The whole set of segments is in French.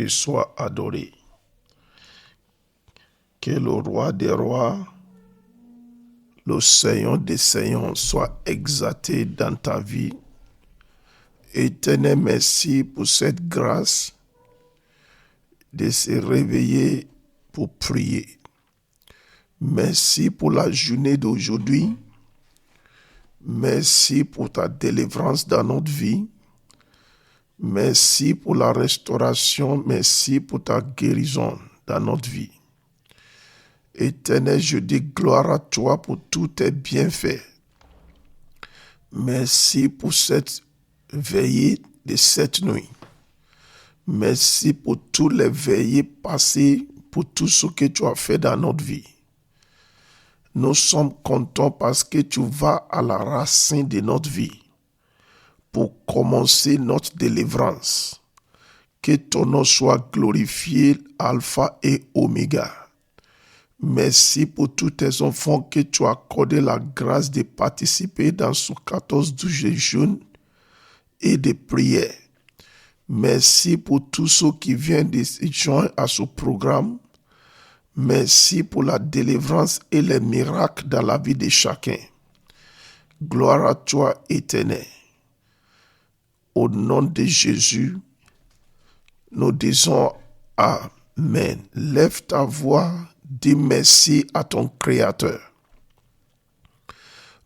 et sois adoré. Que le roi des rois, le Seigneur des seigneurs soit exalté dans ta vie. Éternel, merci pour cette grâce de se réveiller pour prier. Merci pour la journée d'aujourd'hui. Merci pour ta délivrance dans notre vie. Merci pour la restauration. Merci pour ta guérison dans notre vie. Éternel, je dis gloire à toi pour tous tes bienfaits. Merci pour cette veillée de cette nuit. Merci pour tous les veillées passées, pour tout ce que tu as fait dans notre vie. Nous sommes contents parce que tu vas à la racine de notre vie pour commencer notre délivrance. Que ton nom soit glorifié, Alpha et Oméga. Merci pour tous tes enfants que tu as accordé la grâce de participer dans ce 14 du jeûne et de prière. Merci pour tous ceux qui viennent de se joindre à ce programme. Merci pour la délivrance et les miracles dans la vie de chacun. Gloire à toi, Éternel. Au nom de Jésus, nous disons Amen. Lève ta voix, dis merci à ton Créateur.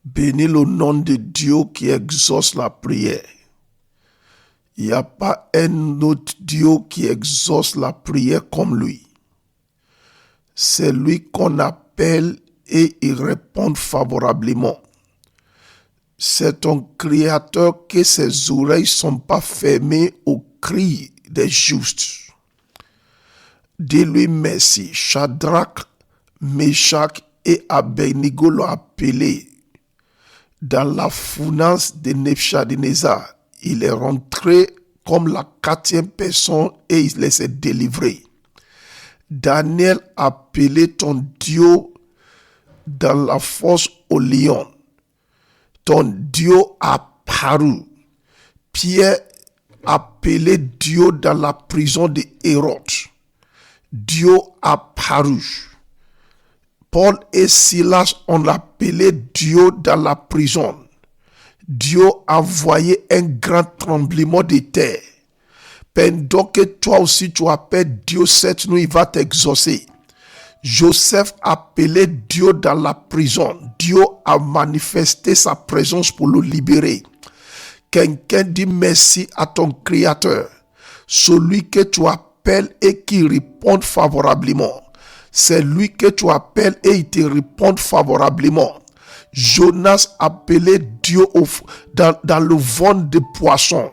Bénis le nom de Dieu qui exauce la prière. Il n'y a pas un autre Dieu qui exauce la prière comme lui. C'est lui qu'on appelle et il répond favorablement. C'est ton Créateur que ses oreilles ne sont pas fermées aux cris des justes. Dis-lui merci. Shadrach, Meshach et Abednego l'ont appelé dans la fournace de Nebuchadnezzar. Il est rentré comme la 4e personne et il les a délivrés. Daniel a appelé ton Dieu dans la fosse au lion. Ton Dieu a paru. Pierre a appelé Dieu dans la prison de Hérode. Dieu a paru. Paul et Silas ont appelé Dieu dans la prison. Dieu a envoyé un grand tremblement de terre. Pendant que toi aussi tu appelles Dieu cette nuit, il va t'exaucer. Joseph a appelé Dieu dans la prison. Dieu a manifesté sa présence pour le libérer. Quelqu'un dit merci à ton Créateur. Celui que tu appelles et qui répond favorablement. C'est lui que tu appelles et il te répond favorablement. Jonas a appelé Dieu dans le ventre de poisson.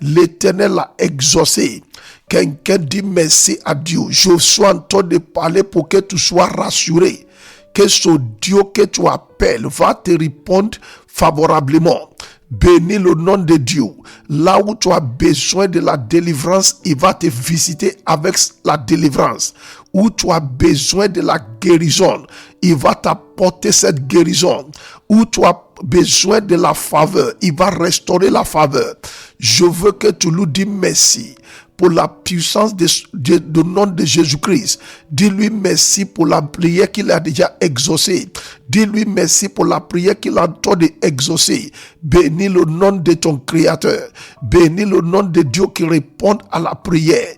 L'Éternel l'a exaucé. Quelqu'un dit merci à Dieu. Je suis en train de parler pour que tu sois rassuré que ce Dieu que tu appelles va te répondre favorablement. Bénis le nom de Dieu. Là où tu as besoin de la délivrance, il va te visiter avec la délivrance. Où tu as besoin de la guérison, il va t'apporter cette guérison. Où tu as besoin de la faveur, il va restaurer la faveur. Je veux que tu lui dises merci pour la puissance du nom de Jésus-Christ. Dis-lui merci pour la prière qu'il a déjà exaucée. Dis-lui merci pour la prière qu'il a en train d'exaucer. Bénis le nom de ton Créateur. Bénis le nom de Dieu qui répond à la prière.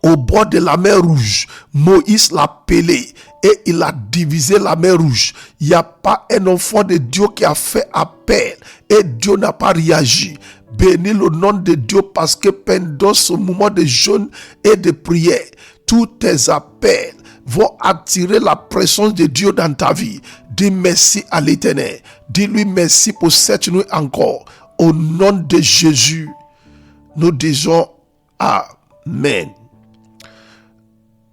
Au bord de la mer Rouge, Moïse l'a appelé et il a divisé la mer Rouge. Il n'y a pas un enfant de Dieu qui a fait appel et Dieu n'a pas réagi. Bénis le nom de Dieu parce que pendant ce moment de jeûne et de prière, tous tes appels vont attirer la présence de Dieu dans ta vie. Dis merci à l'Éternel. Dis-lui merci pour cette nuit encore. Au nom de Jésus, nous disons Amen.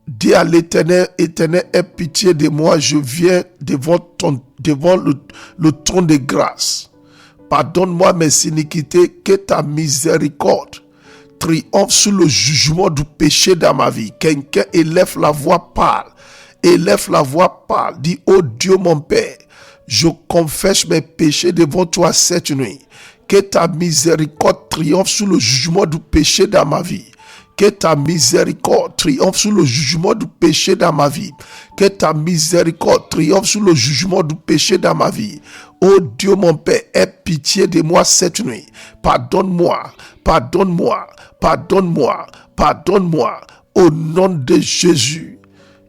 Dis à l'Éternel, Éternel, aie pitié de moi, je viens devant le trône de grâce. Pardonne-moi mes iniquités, que ta miséricorde triomphe sur le jugement du péché dans ma vie. Quelqu'un élève la voix, parle. Élève la voix, parle. Dis, oh Dieu mon Père, je confesse mes péchés devant toi cette nuit. Que ta miséricorde triomphe sur le jugement du péché dans ma vie. Que ta miséricorde triomphe sur le jugement du péché dans ma vie. Que ta miséricorde triomphe sur le jugement du péché dans ma vie. Oh Dieu mon Père, aie pitié de moi cette nuit. Pardonne-moi, pardonne-moi, pardonne-moi, pardonne-moi. Au nom de Jésus.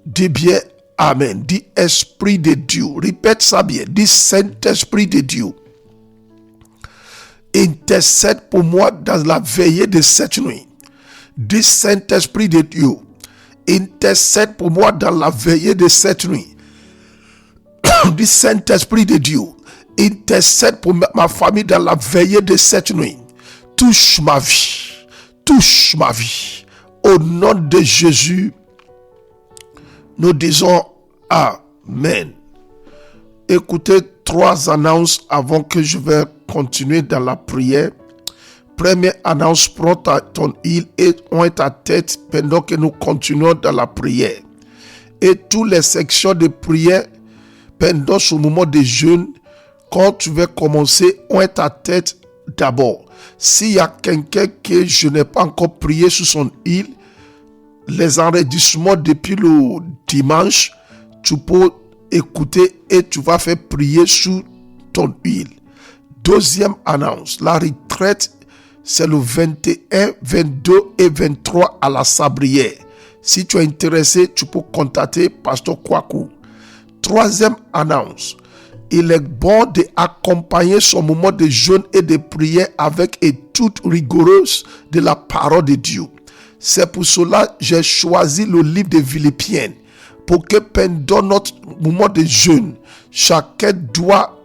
Dis bien Amen. Dis Esprit de Dieu. Répète ça bien. Dis Saint-Esprit de Dieu. Intercède pour moi dans la veillée de cette nuit. Dis Saint-Esprit de Dieu, intercède pour moi dans la veillée de cette nuit. Dis Saint-Esprit de Dieu, intercède pour ma famille dans la veillée de cette nuit. Touche ma vie, touche ma vie. Au nom de Jésus, nous disons Amen. Écoutez 3 annonces avant que je vais continuer dans la prière. Première annonce, prends ton huile et oint ta tête pendant que nous continuons dans la prière. Et toutes les sections de prière pendant ce moment de jeûne, quand tu veux commencer, oint ta tête d'abord. S'il y a quelqu'un que je n'ai pas encore prié sur son huile, les enregistrements depuis le dimanche, tu peux écouter et tu vas faire prier sur ton huile. Deuxième annonce, la retraite, c'est le 21, 22 et 23 à la Sablière. Si tu es intéressé, tu peux contacter Pasteur Kwaku. Troisième annonce. Il est bon d'accompagner son moment de jeûne et de prière avec étude rigoureuse de la parole de Dieu. C'est pour cela que j'ai choisi le livre de Philippiens. Pour que pendant notre moment de jeûne, chacun doit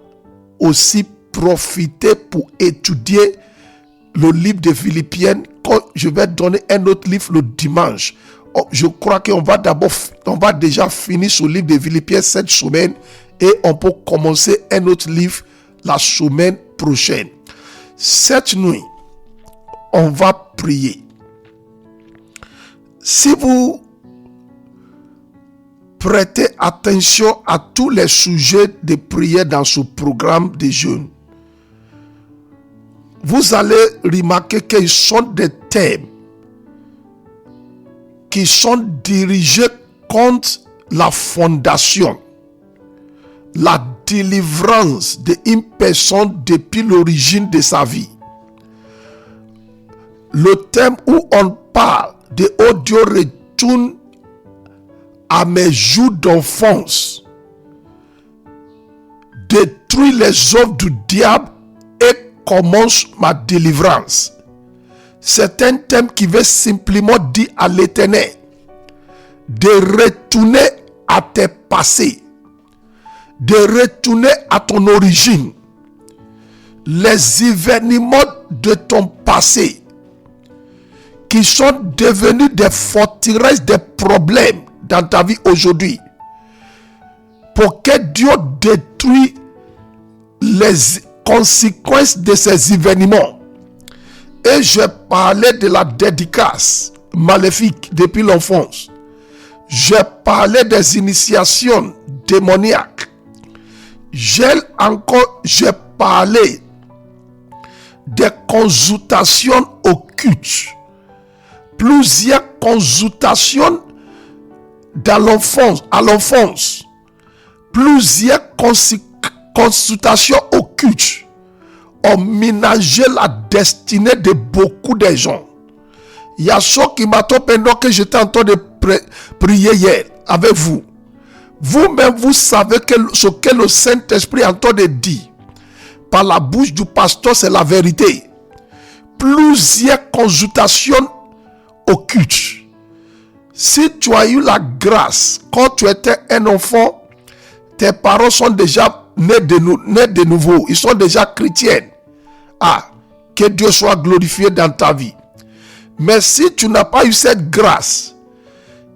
aussi profiter pour étudier le livre de Philippiens. Quand je vais donner un autre livre le dimanche, je crois qu'on va déjà finir ce livre de Philippiens cette semaine et on peut commencer un autre livre la semaine prochaine. Cette nuit, on va prier. Si vous prêtez attention à tous les sujets de prière dans ce programme de jeûne, vous allez remarquer qu'ils sont des thèmes qui sont dirigés contre la fondation, la délivrance d'une personne depuis l'origine de sa vie. Le thème où on parle de « Oh Dieu, retourne à mes jours d'enfance, détruis les œuvres du diable et commence ma délivrance ». C'est un thème qui veut simplement dire à l'Éternel de retourner à tes passés, de retourner à ton origine. Les événements de ton passé qui sont devenus des forteresses, des problèmes dans ta vie aujourd'hui, pour que Dieu détruise les conséquences de ces événements. Et je parlais de la dédicace maléfique depuis l'enfance. Je parlais des initiations démoniaques. J'ai parlé des consultations occultes. Plusieurs consultations à l'enfance. Plusieurs consultations occultes ont ménagé la destinée de beaucoup de gens. Il y a ceux qui m'attendent pendant que j'étais en train de prier hier avec vous. Vous-même, vous savez ce que le Saint-Esprit est en train de dire. Par la bouche du pasteur, c'est la vérité. Plusieurs consultations occultes. Si tu as eu la grâce, quand tu étais un enfant, tes parents sont déjà nés de nouveau. Ils sont déjà chrétiens. Que Dieu soit glorifié dans ta vie. Mais si tu n'as pas eu cette grâce,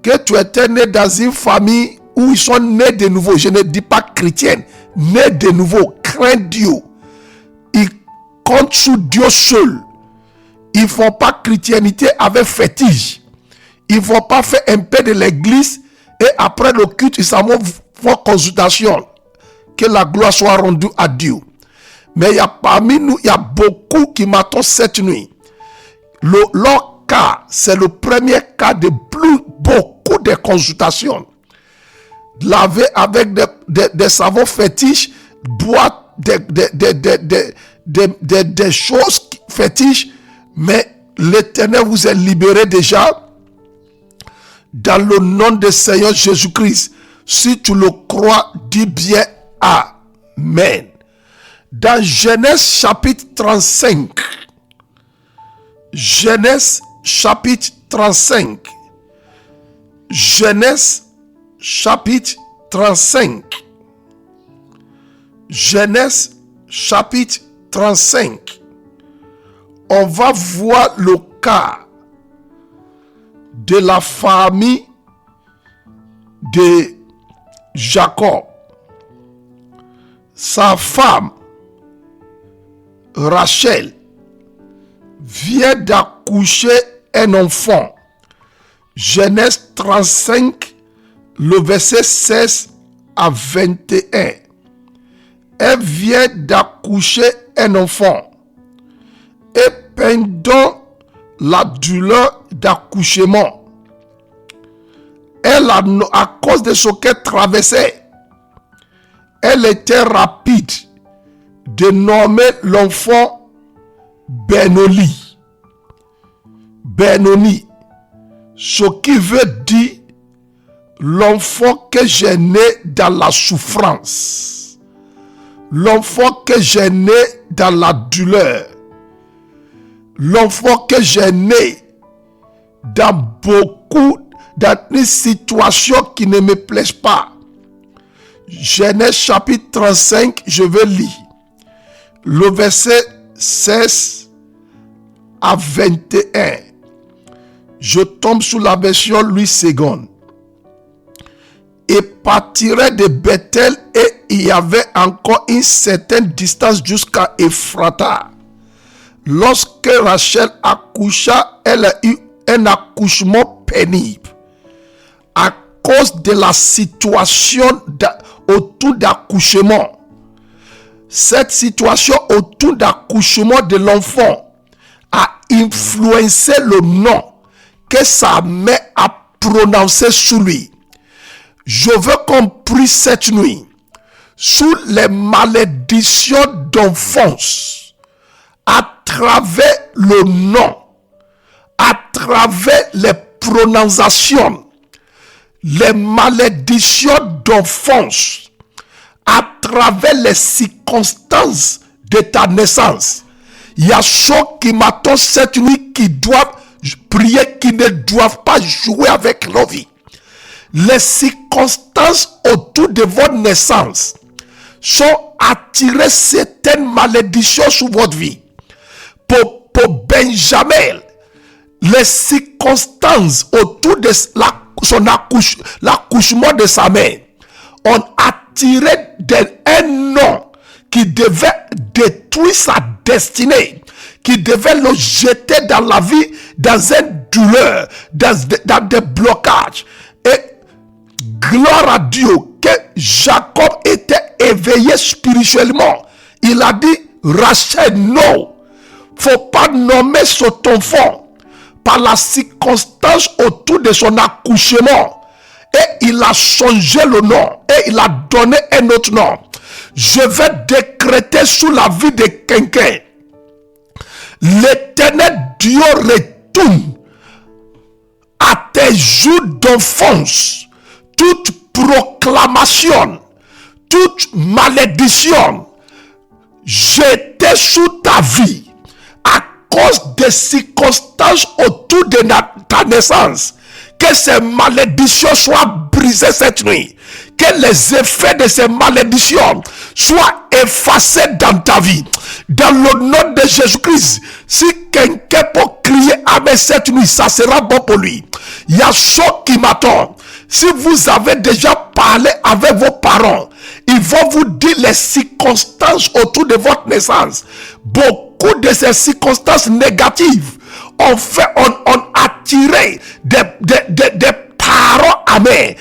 que tu étais né dans une famille où ils sont nés de nouveau, je ne dis pas chrétienne, nés de nouveau, crains Dieu. Ils comptent sur Dieu seul. Ils ne font pas chrétienté avec fétiche. Ils ne vont pas faire un peu de l'église et après le culte, ils s'en vont faire consultation. Que la gloire soit rendue à Dieu. Mais parmi nous, il y a beaucoup qui m'attendent cette nuit. Leur cas, c'est le premier cas de beaucoup de consultations. Laver avec des savons fétiches, boire des choses fétiches, mais l'Éternel vous est libéré déjà dans le nom du Seigneur Jésus-Christ. Si tu le crois, dis bien Amen. Dans Genèse chapitre 35, Genèse chapitre 35, Genèse chapitre 35, Genèse chapitre 35, on va voir le cas de la famille de Jacob. Sa femme, Rachel, vient d'accoucher un enfant. Genèse 35, le verset 16 à 21. Elle vient d'accoucher un enfant. Et pendant la douleur d'accouchement, elle, à cause de ce qu'elle traversait, elle était rapide de nommer l'enfant Benoni. Benoni, ce qui veut dire l'enfant que j'ai né dans la souffrance, l'enfant que j'ai né dans la douleur, l'enfant que j'ai né dans une situation qui ne me plaise pas. Genèse chapitre 35, je vais lire le verset 16 à 21. Je tombe sous la version Louis II. Et partirait de Bethel, et il y avait encore une certaine distance jusqu'à Ephrata. Lorsque Rachel accoucha, elle a eu un accouchement pénible à cause de la situation autour d'accouchement. Cette situation autour d'accouchement de l'enfant a influencé le nom que sa mère a prononcé sous lui. Je veux qu'on prie cette nuit sous les malédictions d'enfance, à travers le nom, à travers les prononciations, les malédictions d'enfance, à travers les circonstances de ta naissance. Il y a ceux qui m'attendent cette nuit qui doivent prier, qui ne doivent pas jouer avec leur vie. Les circonstances autour de votre naissance sont attirées certaines malédictions sur votre vie. Pour Benjamin, les circonstances autour de l'accouchement de sa mère ont attiré un nom qui devait détruire sa destinée, qui devait le jeter dans la vie, dans une douleur, dans des blocages. Et gloire à Dieu que Jacob était éveillé spirituellement. Il a dit, Rachel, non, faut pas nommer cet enfant par la circonstance autour de son accouchement. Et il a changé le nom et il a donné un autre nom. Je vais décréter sous la vie de quelqu'un. L'Éternel Dieu retourne à tes jours d'enfance toute proclamation, toute malédiction jetée sous ta vie à cause des circonstances autour de ta naissance. Que ces malédictions soient brisées cette nuit. Que les effets de ces malédictions soient effacés dans ta vie. Dans le nom de Jésus-Christ, si quelqu'un peut crier Amen cette nuit, ça sera bon pour lui. Il y a ceux qui m'attendent. Si vous avez déjà parlé avec vos parents, ils vont vous dire les circonstances autour de votre naissance. Beaucoup de ces circonstances négatives ont attiré des parents Amen.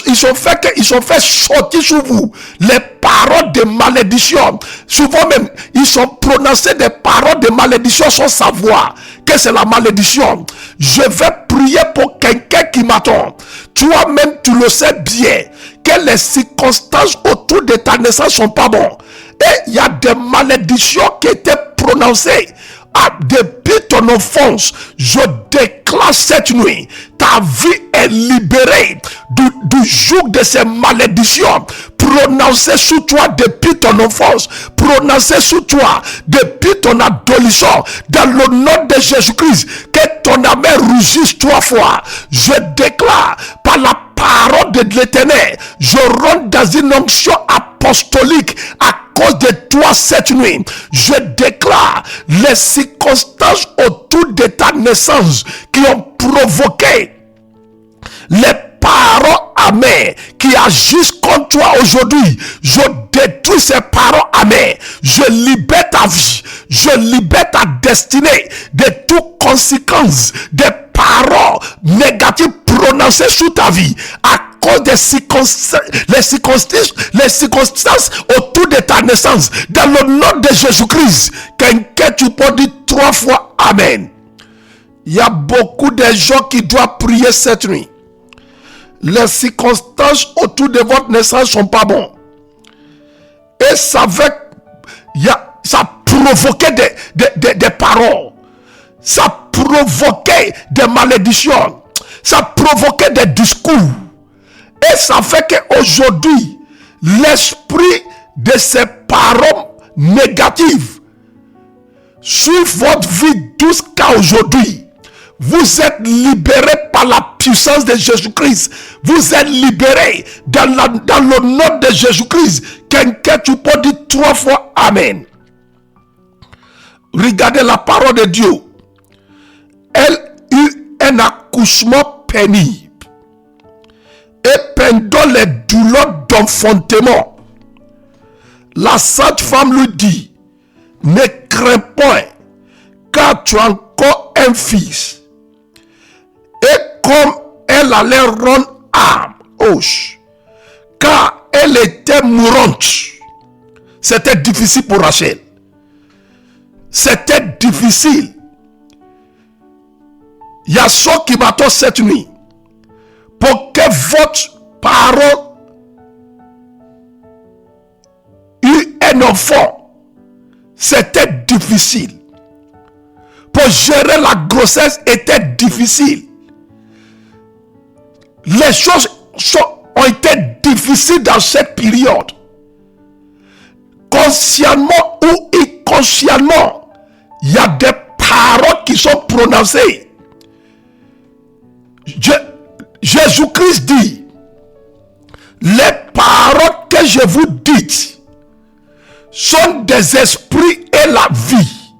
Ils ont fait sortir sur vous les paroles de malédiction. Souvent même, ils ont prononcé des paroles de malédiction sans savoir que c'est la malédiction. Je vais prier pour quelqu'un qui m'attend. Toi-même, tu le sais bien que les circonstances autour de ta naissance sont pas bonnes. Et il y a des malédictions qui étaient prononcées depuis ton enfance. Je déclare cette nuit, ta vie est libérée du joug de ces malédictions prononcées sur toi depuis ton enfance, prononcées sur toi depuis ton adolescence. Dans le nom de Jésus-Christ, que ton âme rougisse 3 fois. Je déclare par la parole de l'Éternel, je rentre dans une onction apostolique à cause de toi cette nuit. Je déclare les circonstances autour de ta naissance qui ont provoqué les paroles amères qui agissent contre toi aujourd'hui. Je détruis ces paroles amères. Je libère ta vie. Je libère ta destinée de toute conséquence des paroles négatives prononcées sur ta vie à cause des circonstances, les circonstances autour de ta naissance. Dans le nom de Jésus-Christ, quelqu'un tu peux dire 3 fois Amen. Il y a beaucoup de gens qui doivent prier cette nuit. Les circonstances autour de votre naissance sont pas bonnes. Et ça provoquait des paroles. Ça provoquait des malédictions. Ça provoquait des discours. Et ça fait qu'aujourd'hui, l'esprit de ces paroles négatives sur votre vie jusqu'à aujourd'hui, vous êtes libérés par la puissance de Jésus-Christ. Vous êtes libérés dans le nom de Jésus-Christ. Quelqu'un, tu peux dire 3 fois Amen. Regardez la parole de Dieu. Elle eut un accouchement pénible. Et pendant les douleurs d'enfantement, la sainte femme lui dit, ne crains point, car tu as encore un fils. Et comme elle allait rendre âme, car elle était mourante, c'était difficile pour Rachel. C'était difficile. Il y a ceux qui m'attendent cette nuit pour que votre parole eût un enfant. C'était difficile. Pour gérer la grossesse était difficile. Les choses ont été difficiles dans cette période. Consciemment ou inconsciemment, il y a des paroles qui sont prononcées. Jésus-Christ dit, les paroles que je vous dis sont des esprits et la vie.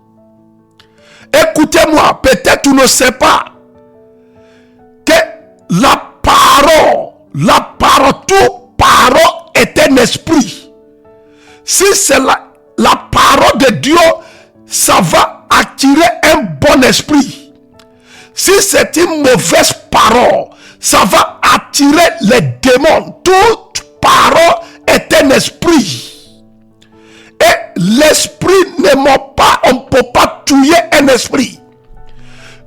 Écoutez-moi, peut-être tu ne sais pas que toute parole est un esprit. Si c'est la parole de Dieu, ça va attirer un bon esprit. Si c'est une mauvaise parole, ça va attirer les démons. Toute parole est un esprit. Et l'esprit ne ment pas. On ne peut pas tuer un esprit.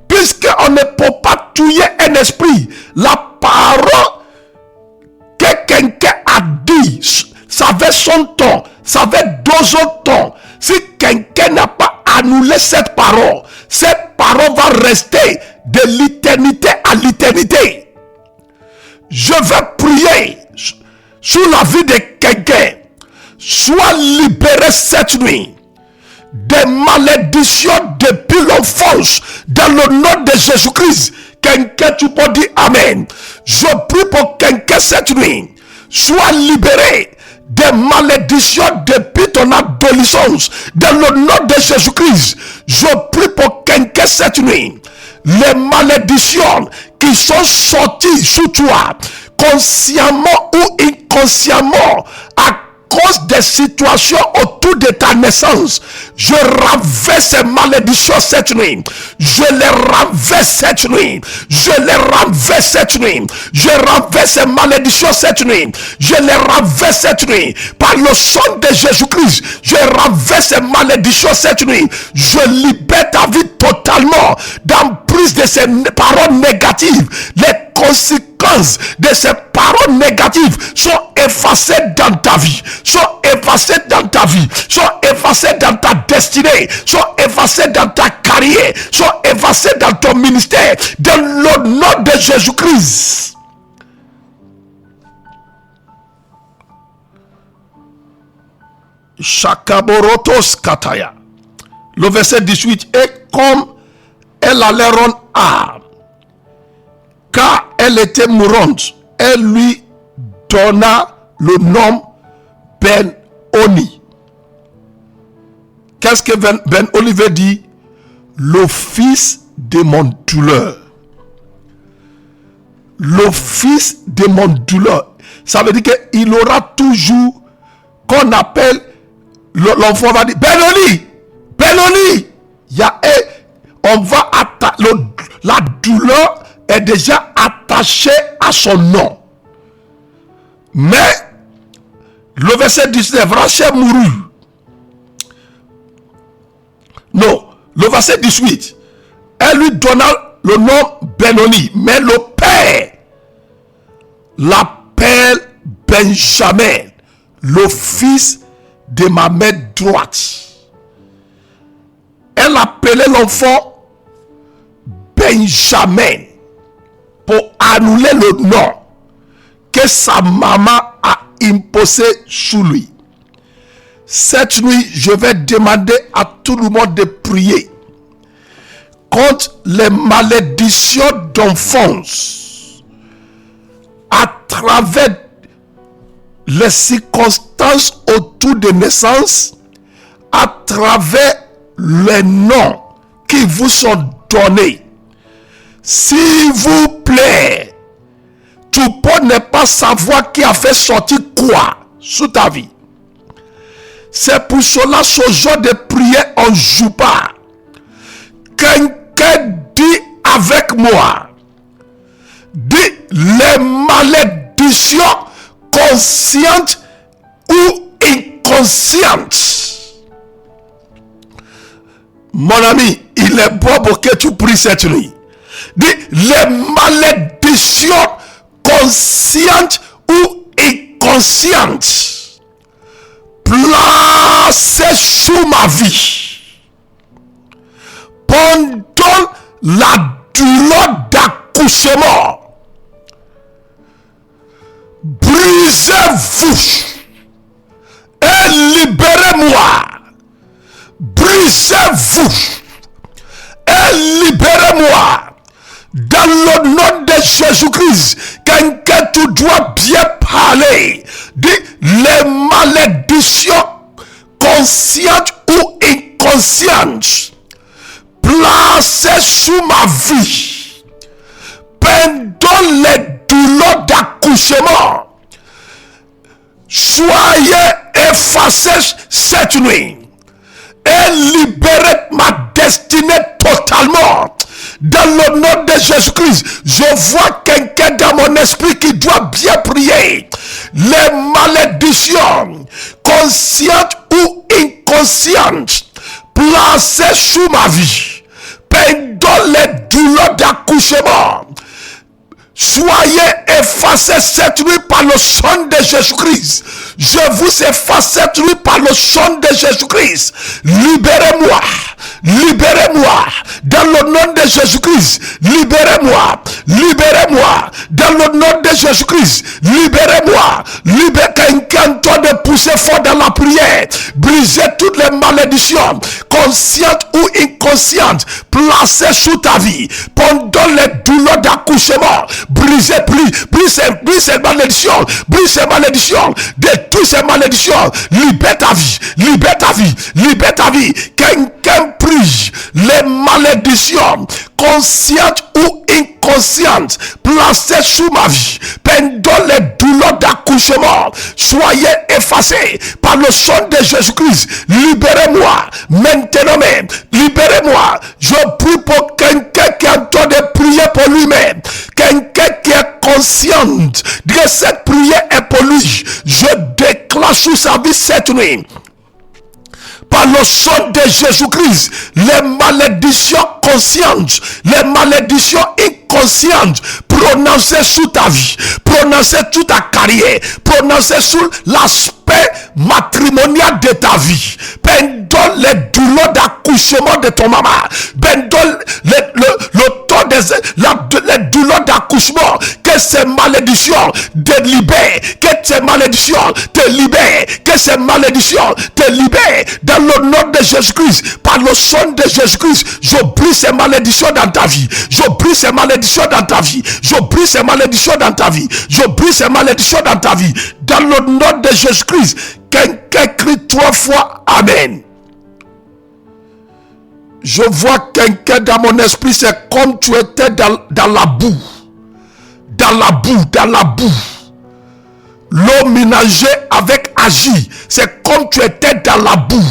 Puisqu'on ne peut pas tuer un esprit, la parole que quelqu'un a dit, ça avait son temps, ça avait 2 autres temps. Si quelqu'un n'a pas annulé cette parole va rester de l'éternité à l'éternité. Je vais prier sur la vie de quelqu'un. Sois libéré cette nuit des malédictions depuis l'enfance dans le nom de Jésus-Christ. Quelqu'un, tu peux dire Amen. Je prie pour quelqu'un cette nuit. Sois libéré des malédictions depuis ton adolescence dans le nom de Jésus-Christ. Je prie pour quelqu'un cette nuit. Les malédictions qui sont sorties sur toi, consciemment ou inconsciemment, à cause des situations autour de ta naissance, je renverse ces malédictions cette nuit. Je les renverse cette nuit. Je les renverse cette nuit. Je renverse ces malédictions cette nuit. Je les renverse cette nuit. Par le sang de Jésus-Christ, je renverse ces malédictions cette nuit. Je libère ta vie totalement d'emprise de ces paroles négatives. Les conséquences de ces paroles négatives sont effacées dans ta vie, sont effacées dans ta vie, sont effacées dans ta destinée, sont effacées dans ta carrière, sont effacées dans ton ministère, dans le nom de Jésus-Christ. Shakaborotos Kataya. Le verset 18. Et comme elle allait rendre âme, car elle était mourante, elle lui donna le nom Ben-Oni. Qu'est-ce que Ben-Oni veut dire? Le fils de mon douleur. Le fils de mon douleur. Ça veut dire qu'il aura toujours, qu'on appelle, l'enfant va dire, Ben-Oni, Ben-Oni. On va attaquer, la douleur est déjà attaché à son nom. Mais le verset 19, Rachel mourut. Non, le verset 18, elle lui donna le nom Ben-Oni, mais le père l'appelle Benjamin, le fils de ma main droite. Elle appelait l'enfant Benjamin pour annuler le nom que sa maman a imposé sur lui. Cette nuit, je vais demander à tout le monde de prier contre les malédictions d'enfance à travers les circonstances autour de naissance, à travers les noms qui vous sont donnés. S'il vous plaît, tu peux ne pas savoir qui a fait sortir quoi sous ta vie. C'est pour cela, ce genre de prière, on ne joue pas. Quelqu'un dit avec moi, dit les malédictions conscientes ou inconscientes. Mon ami, il est bon pour que tu pries cette nuit. Dit les malédictions conscientes ou inconscientes placées sous ma vie pendant la douleur d'accouchement. Brisez-vous et libérez-moi. Brisez-vous et libérez-moi. Dans le nom de Jésus-Christ, quelqu'un tu dois bien parler. Dit les malédictions conscientes ou inconscientes placées sous ma vie pendant les douleurs d'accouchement, soyez effacés cette nuit et libérez ma destinée totalement. Dans le nom de Jésus-Christ, je vois quelqu'un dans mon esprit qui doit bien prier. Les malédictions conscientes ou inconscientes placées sous ma vie pendant les douleurs d'accouchement, soyez effacés cette nuit par le sang de Jésus-Christ. Je vous efface cette nuit par le sang de Jésus-Christ. Libérez-moi. Libérez-moi. Dans le nom de Jésus-Christ. Libérez-moi. Libérez-moi. Dans le nom de Jésus-Christ. Libérez-moi. Libérez quelqu'un de pousser fort dans la prière. Brisez toutes les malédictions, conscientes ou inconscientes, placées sous ta vie pendant les douleurs d'accouchement. briser, brise ces malédictions, brise ces malédictions, détruis ces malédictions, libère ta vie, libère ta vie, libère ta vie. Quelqu'un prie les malédictions conscientes ou inconscientes placées sous ma vie pendant les douleurs d'accouchement, soyez effacés par le sang de Jésus-Christ. Libérez-moi maintenant même, libérez-moi. Je prie pour quelqu'un qui a entendu de prier pour lui-même, quelqu'un qui est conscient que cette prière est pour lui. Je déclare sur sa vie cette nuit, par le sang de Jésus-Christ, les malédictions conscientes, les malédictions inconscientes prononcées sur ta vie, prononcées sur ta carrière, prononcées sur l'aspect matrimonial de ta vie, pendant les douleurs d'accouchement de ton maman, pendant le temps les douleurs d'accouchement, que ces malédictions te libèrent, que ces malédictions te libèrent, que ces malédictions te libèrent, dans le nom de Jésus-Christ, par le sang de Jésus-Christ. Je brise ces malédictions dans ta vie, je brise ces malédictions dans ta vie, je brise ces malédictions dans ta vie, je brise ces malédictions dans ta vie, dans le nom de Jésus-Christ. Quelqu'un crie 3 fois Amen. Je vois quelqu'un dans mon esprit, c'est comme tu étais dans la boue, dans la boue, dans la boue. L'eau mélangée avec Agi, c'est comme tu étais dans la boue.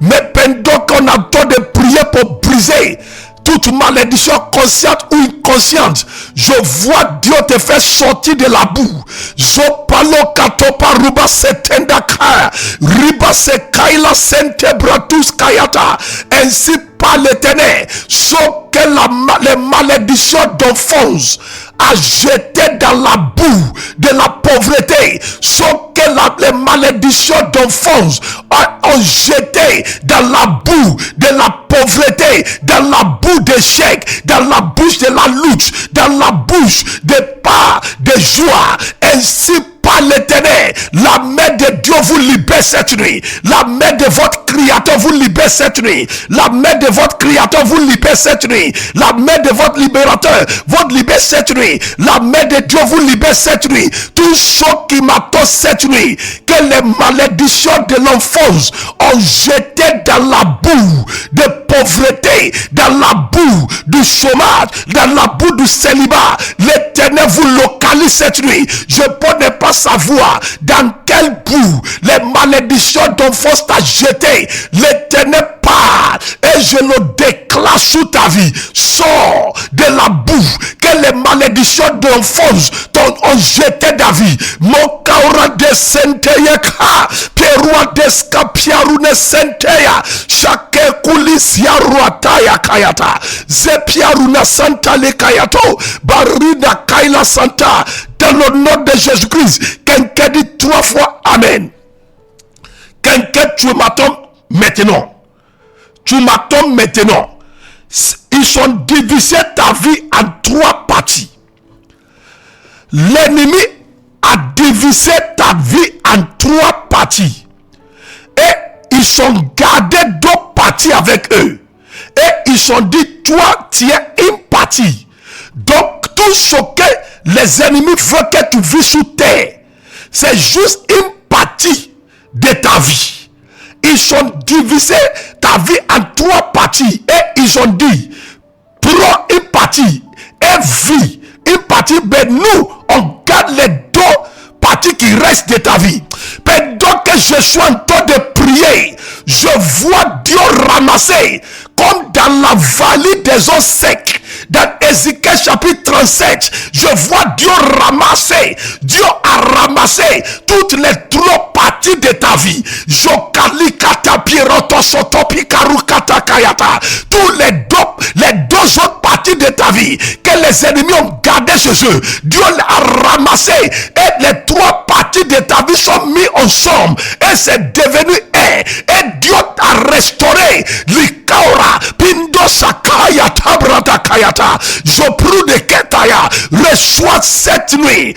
Mais pendant qu'on attend de prier pour briser toute malédiction consciente ou inconsciente, je vois Dieu te faire sortir de la boue. Je parle katopa ruba setenda kaya, riba se kaila sente bratus kayata. Ainsi par l'Éternel, sauf que les malédictions d'enfance a jeté dans la boue de la pauvreté, sauf que les malédictions d'enfance ont jeté dans la boue de la pauvreté, dans la boue d'échec, dans la bouche de la lutte, dans la bouche des pas de joie. Ainsi par l'Éternel, la main de Dieu vous libère cette nuit, la main de votre Créateur vous libère cette nuit, la main de votre Créateur vous libère cette nuit, la main de votre libérateur vous libère cette nuit, la main de Dieu vous libère cette nuit. Tout ce qui m'attend cette nuit, que les malédictions de l'enfance ont jeté dans la boue de pauvreté, dans la boue du chômage, dans la boue du célibat, l'Éternel vous localise cette nuit. Je peux ne pas savoir dans quelle boue les malédictions d'enfance t'a jeté. L'Éternel part et je le déclare sous ta vie. Sors de la boue que les malédictions d'enfance ont jeté ta vie. Mon kaura de senteya ka perua descapiarune senteya chaque kulisia ruataya kayata zepiaruna santa le kayato barida kaila santa. Dans le nom de Jésus-Christ, quelqu'un dit 3 fois Amen. Quelqu'un, tu m'attends maintenant. Tu m'attends maintenant. Ils ont divisé ta vie en 3 parties. L'ennemi a divisé ta vie en 3 parties. Et ils ont gardé 2 parties avec eux. Et ils ont dit, toi, tu es une partie. Donc, tout ce que les ennemis veulent que tu vis sous terre, c'est juste une partie de ta vie. Ils ont divisé ta vie en 3 parties. Et ils ont dit, prends une partie et vis une partie. Mais nous, on garde les 2 parties qui restent de ta vie. Pendant que je suis en train de prier, je vois Dieu ramasser, comme dans la vallée des eaux secs, dans Ézéchiel chapitre 37, je vois Dieu ramasser. Dieu a ramassé toutes les 3 parties de ta vie. Tous les deux autres parties de ta vie que les ennemis ont gardé chez eux, Dieu a ramassé et les 3 parties de ta vie sont mises ensemble et c'est devenu un. Et Dieu a restauré l'ikaura pindo sakaya tabrata kayata. Je prie de Ketaya, reçois cette nuit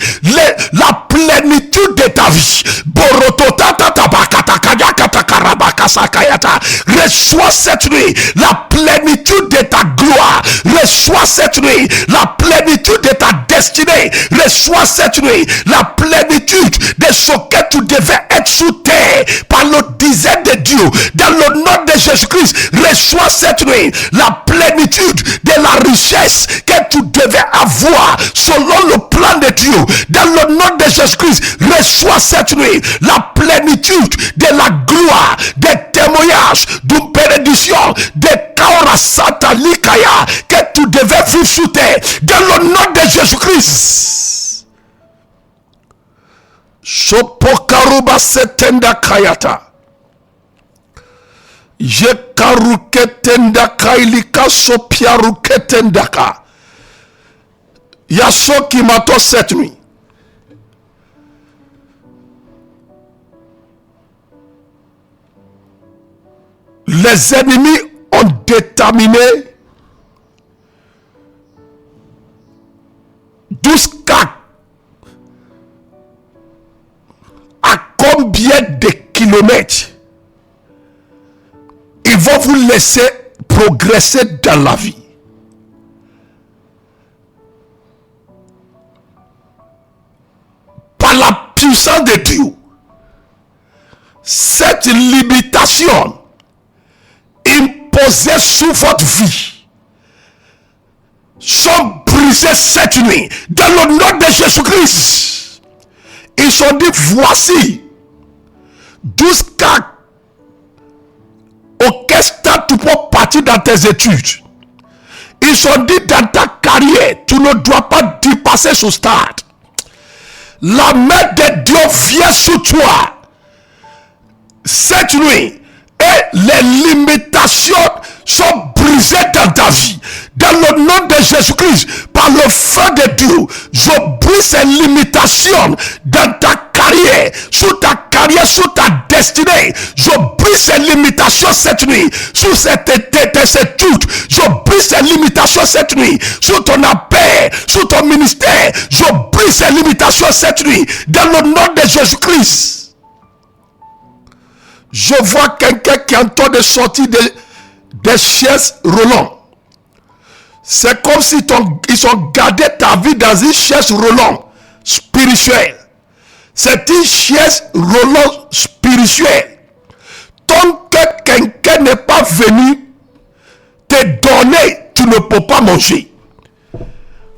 la plénitude de ta vie. Borototata tabakata kayakata karabakasa kayata. Reçois cette nuit la plénitude de ta gloire. Reçois cette nuit la plénitude de ta destinée. Reçois cette nuit la plénitude de ce que tu devais être sous terre par le dizaine de Dieu. Dans le nom de Jésus-Christ, reçois cette nuit la plénitude de la richesse que tu devais avoir selon le plan de Dieu. Dans le nom de Jésus-Christ, reçois cette nuit la plénitude de la gloire, des témoignages, d'une bénédiction, des kaora satalikaya que tu devais vivre sous terre. Dans le nom de Jésus-Christ. Sopokaruba setenda kayata. Je karuketenda kailika sopiaruketendaka. Yaso qui m'attend cette nuit. Les ennemis ont déterminé jusqu'à combien de kilomètres ils vont vous laisser progresser dans la vie. Par la puissance de Dieu, cette limitation imposées sur votre vie sont brisées cette nuit dans le nom de Jésus-Christ. Ils sont dit voici jusqu'à auquel stade tu peux partir dans tes études. Ils sont dit dans ta carrière tu ne dois pas dépasser ce stade. La main de Dieu vient sur toi cette nuit. Et les limitations sont brisées dans ta vie. Dans le nom de Jésus-Christ, par le feu de Dieu, je brise ces limitations dans ta carrière, sur ta carrière, sur ta destinée. Je brise ces limitations cette nuit, sur cette étude. Je brise ces limitations cette nuit, sur ton appel, sur ton ministère. Je brise ces limitations cette nuit, dans le nom de Jésus-Christ. Je vois quelqu'un qui est en train de sortir des chaises roulantes. C'est comme si ils ont gardé ta vie dans une chaise roulante spirituelle. C'est une chaise roulante spirituelle. Tant que quelqu'un n'est pas venu te donner, tu ne peux pas manger.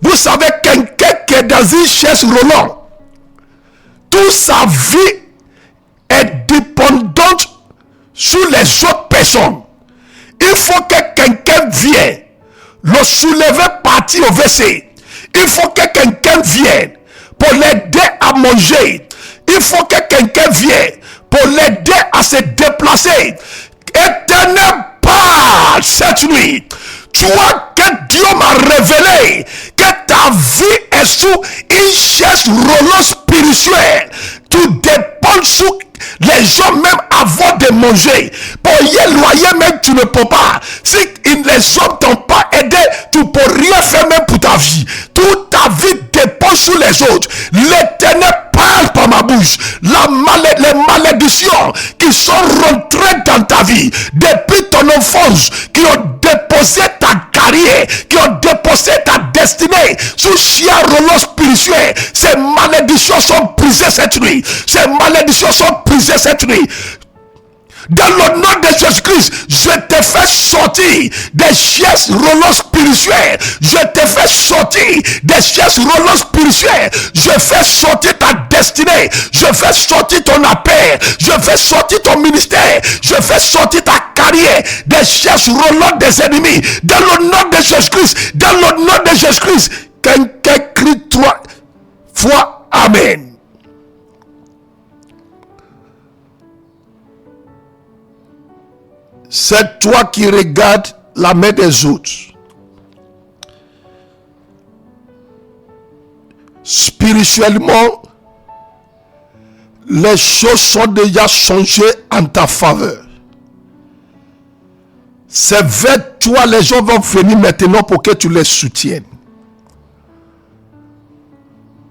Vous savez, quelqu'un qui est dans une chaise roulante, toute sa vie est dépendante sur les autres personnes. Il faut que quelqu'un vienne le soulever, partir au WC. Il faut que quelqu'un vienne pour l'aider à manger. Il faut que quelqu'un vienne pour l'aider à se déplacer. Éternel, parle cette nuit. Tu vois que Dieu m'a révélé que ta vie est sous une chaise roulante spirituelle. Tu dépends sous les gens même avant de manger. Pour y loyer même tu ne peux pas. Si les hommes t'ont pas aidé, tu ne peux rien faire même pour ta vie. Toute ta vie dépend sur les autres. L'Éternel parle par ma bouche. Les malédictions qui sont rentrées dans ta vie depuis ton enfance, qui ont déposé ta carrière, qui ont déposé ta destinée sous chien roulant spirituel, ces malédictions sont brisées cette nuit. Ces malédictions sont brisées cette nuit. Dans le nom de Jésus-Christ, je te fais sortir des chaises roulantes spirituelles. Je te fais sortir des chaises roulantes spirituelles. Je fais sortir ta destinée. Je fais sortir ton appel. Je fais sortir ton ministère. Je fais sortir ta carrière des chaises roulantes des ennemis. Dans le nom de Jésus-Christ. Dans le nom de Jésus-Christ. Quelqu'un crie 3 fois Amen. C'est toi qui regardes la main des autres. Spirituellement, les choses sont déjà changées en ta faveur. C'est vers toi les gens vont venir maintenant pour que tu les soutiennes.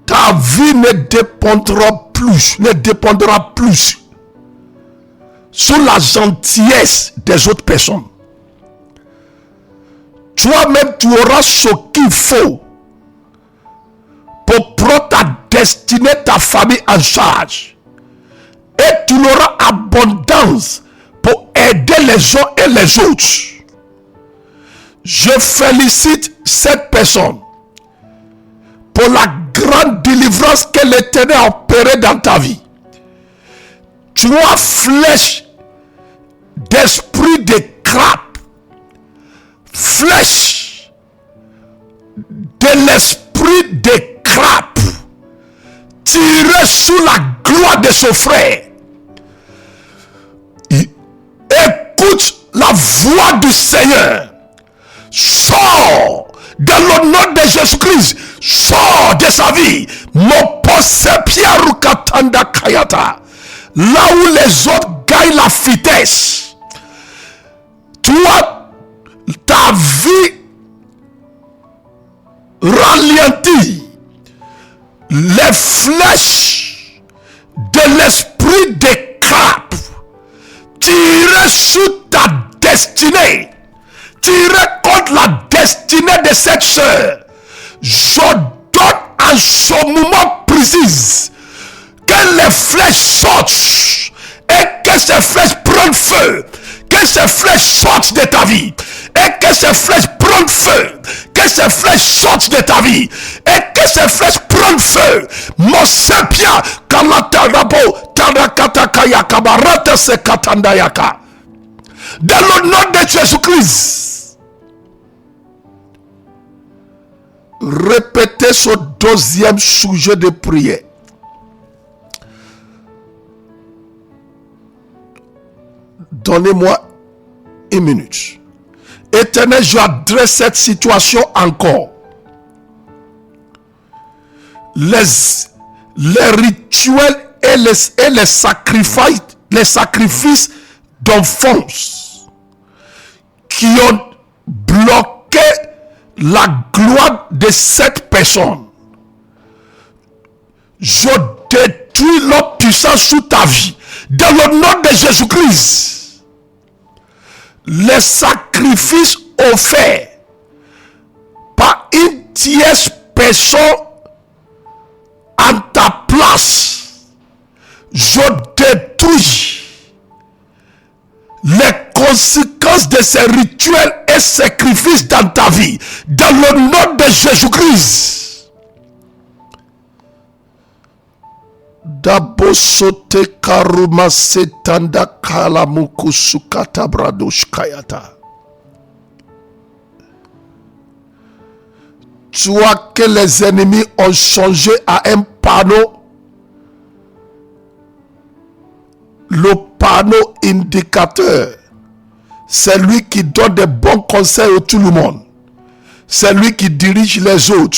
Ta vie ne dépendra plus sur la gentillesse des autres personnes. Toi-même, tu auras ce qu'il faut famille en charge. Et tu auras abondance pour aider les uns et les autres. Je félicite cette personne pour la grande délivrance que l'Éternel a opérée dans ta vie. Tu as flèche d'esprit de crabe, flèche de l'esprit de crabe, tiré sous la gloire de son frère. Écoute la voix du Seigneur. Sors dans le nom de Jésus-Christ. Sors de sa vie. Mon poste Pierre Katanda Kayata. Là où les autres gagnent la vitesse, toi, ta vie ralentit. Les flèches de l'esprit des crabes tirées sous ta destinée, tirées contre la destinée de cette sœur. Je donne en ce moment précis que les flèches sortent et que ces flèches prennent feu, que ces flèches sortent de ta vie et que ces flèches prennent feu, que ces flèches sortent de ta vie et que ces flèches prennent feu. Mon sepia kalatarabo tarakataka barata se katandayaka. Dans le nom de Jésus-Christ. Répétez ce deuxième sujet de prière. Donnez-moi une minute. Éternel, j'adresse cette situation encore. Les rituels et les sacrifices d'enfance qui ont bloqué la gloire de cette personne. Je détruis leur puissance sous ta vie. Dans le nom de Jésus-Christ. Les sacrifices offerts par une tierce personne en ta place, je détruis les conséquences de ces rituels et sacrifices dans ta vie, dans le nom de Jésus-Christ. Dabosote karuma setanda kalamuku sukata bradoshkayata. Tu vois que les ennemis ont changé à un panneau. Le panneau indicateur, c'est lui qui donne des bons conseils à tout le monde. C'est lui qui dirige les autres.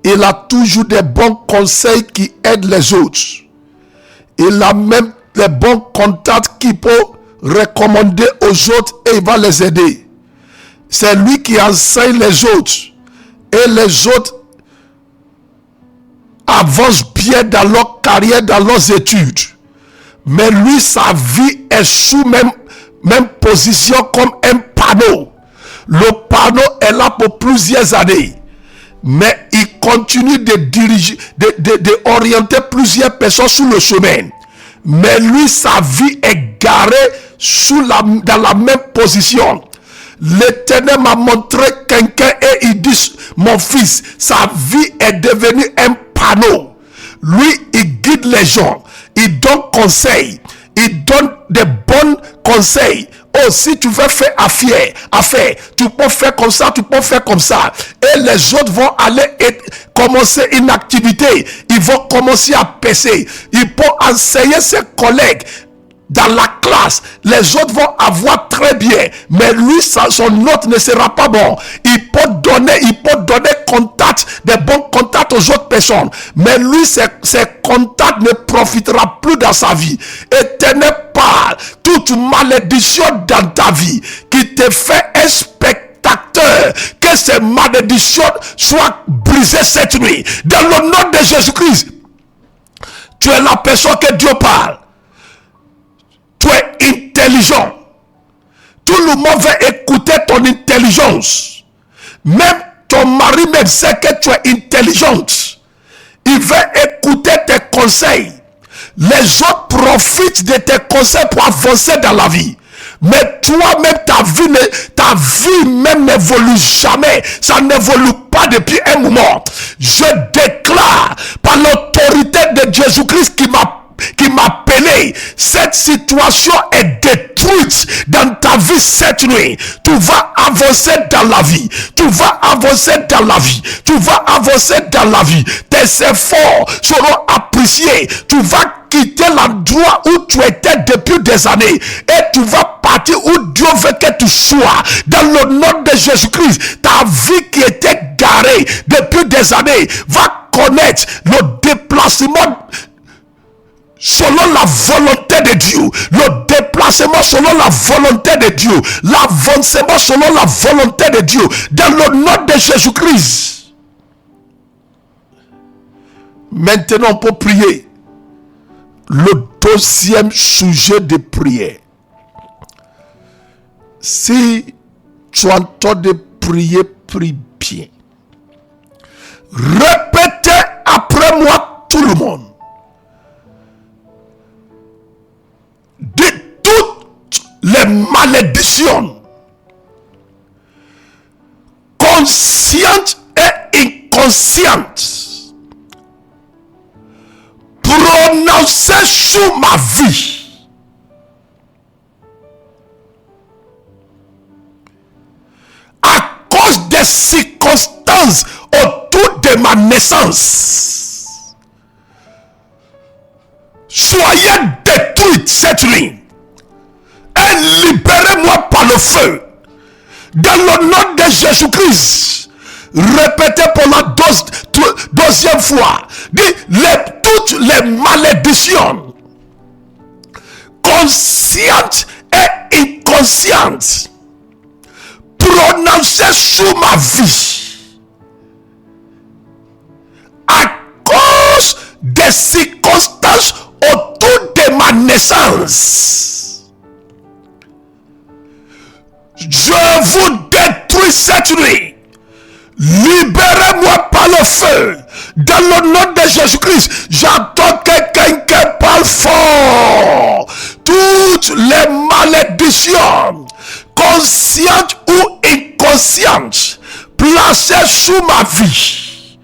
Il a toujours des bons conseils qui aident les autres. Il a même les bons contacts qui peuvent recommander aux autres et il va les aider. C'est lui qui enseigne les autres. Et les autres avancent bien dans leur carrière, dans leurs études. Mais lui, sa vie est sous même position comme un panneau. Le panneau est là pour plusieurs années. Mais il continue de diriger, de orienter plusieurs personnes sur le chemin. Mais lui, sa vie est garée dans la même position. L'Éternel m'a montré quelqu'un et il dit, mon fils, sa vie est devenue un panneau. Lui, il guide les gens, il donne conseil, il donne des bons conseils. Oh, si tu veux faire affaire, tu peux faire comme ça, tu peux faire comme ça. Et les autres vont aller commencer une activité. Ils vont commencer à percer. Ils peuvent enseigner ses collègues dans la classe. Les autres vont avoir très bien. Mais lui, son note ne sera pas bon. Il peut donner contact, des bons contacts aux autres personnes. Mais lui, ses contacts ne profitera plus dans sa vie. Éternel, parle toute malédiction dans ta vie qui te fait un spectateur, que ces malédictions soient brisées cette nuit. Dans le nom de Jésus-Christ, tu es la personne que Dieu parle. Tu es intelligent. Tout le monde va écouter ton intelligence. Même ton mari même sait que tu es intelligente. il veut écouter tes conseils. Les autres profitent de tes conseils pour avancer dans la vie. Mais toi-même, ta vie même n'évolue jamais. Ça n'évolue pas depuis un moment. Je déclare par l'autorité de Jésus-Christ qui m'a appelé, cette situation est détruite dans ta vie cette nuit. Tu vas avancer dans la vie. Tu vas avancer dans la vie. Tu vas avancer dans la vie. Tes efforts seront appréciés. Tu vas quitter l'endroit où tu étais depuis des années et tu vas partir où Dieu veut que tu sois. Dans le nom de Jésus-Christ, ta vie qui était garée depuis des années va connaître le déplacement selon la volonté de Dieu, le déplacement selon la volonté de Dieu, l'avancement selon la volonté de Dieu, dans le nom de Jésus-Christ. Maintenant, on peut prier. Le deuxième sujet de prière. Si tu entends de prier, prie bien. Répétez après moi tout le monde. De toutes les malédictions, conscientes et inconscientes, prononcées sur ma vie, à cause des circonstances autour de ma naissance, soyez détruites cette nuit et libérez-moi par le feu. Dans le nom de Jésus-Christ, répétez pour la deuxième fois. Toutes les malédictions, conscientes et inconscientes, prononcées sur ma vie, à cause des circonstances autour de ma naissance, je vous détruis cette nuit. Libérez-moi par le feu. Dans le nom de Jésus-Christ, j'entends quelqu'un qui parle fort. Toutes les malédictions, conscientes ou inconscientes, placées sous ma vie,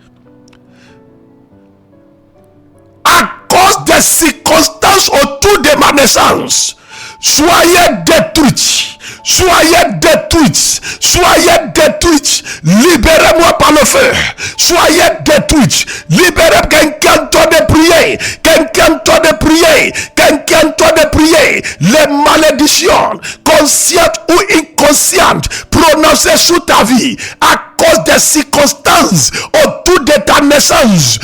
à cause des circonstances autour de ma naissance, soyez détruites. Soyez détruites, soyez détruites, libérez-moi par le feu, soyez détruites, libérez quelqu'un de prier, quelqu'un de prier, quelqu'un de prier, les malédictions, conscientes ou inconscientes, prononcées sur ta vie, à cause des circonstances autour de ta naissance,